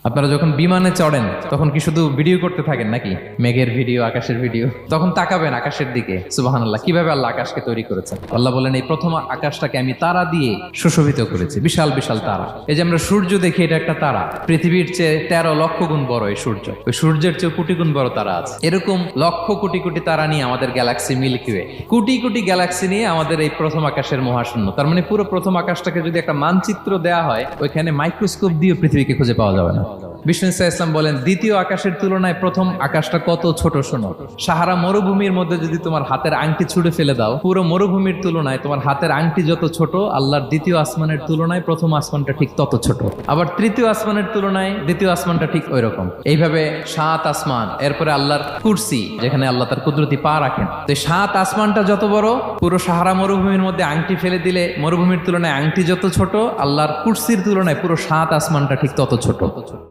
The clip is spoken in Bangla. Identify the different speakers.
Speaker 1: আপনারা যখন বিমানে চড়েন তখন কি শুধু ভিডিও করতে থাকেন নাকি? মেঘের ভিডিও, আকাশের ভিডিও, তখন তাকাবেন আকাশের দিকে। সুবহানাল্লাহ, কিভাবে আল্লাহ আকাশকে তৈরি করেছেন। আল্লাহ বলেন, এই প্রথম আকাশটাকে আমি তারা দিয়ে সুশোভিত করেছি, বিশাল বিশাল তারা। এই যে আমরা সূর্য দেখি, এটা একটা তারা, পৃথিবীর চেয়ে 13 লক্ষ গুণ বড় এই সূর্য। ওই সূর্যের চেয়ে কোটি গুণ বড় তারা আছে। এরকম লক্ষ কোটি কোটি তারা নিয়ে আমাদের Galaxy milky way, crore crore Galaxy নিয়ে আমাদের এই প্রথম আকাশের মহাশূন্য। তার মানে পুরো প্রথম আকাশটাকে যদি একটা মানচিত্র দেওয়া হয়, ওইখানে মাইক্রোস্কোপ দিয়ে পৃথিবীকে খুঁজে পাওয়া যাবে না। বিষ্ণু ইসলাম বলেন, দ্বিতীয় আকাশের তুলনায় প্রথম আকাশটা কত ছোট শোনো। সাহারা মরুভূমির মধ্যে যদি তোমার হাতের আংটি ছুঁড়ে ফেলে দাও, পুরো মরুভূমির তুলনায় তোমার হাতের আংটি যত ছোট, আল্লাহর দ্বিতীয় আসমানের তুলনায় প্রথম আসমানটা ঠিক তত ছোট। আবার তৃতীয় আসমানের তুলনায় দ্বিতীয় আসমানটা ঠিক ওই রকম। এইভাবে 7 আসমান, এরপরে আল্লাহর কুরসি, যেখানে আল্লাহ তার কুদরতি পা রাখেন। তো 7 আসমানটা যত বড়, পুরো সাহারা মরুভূমির মধ্যে আংটি ফেলে দিলে মরুভূমির তুলনায় আংটি যত ছোট, আল্লাহর কুরসির তুলনায় পুরো 7 আসমানটা ঠিক তত ছোট।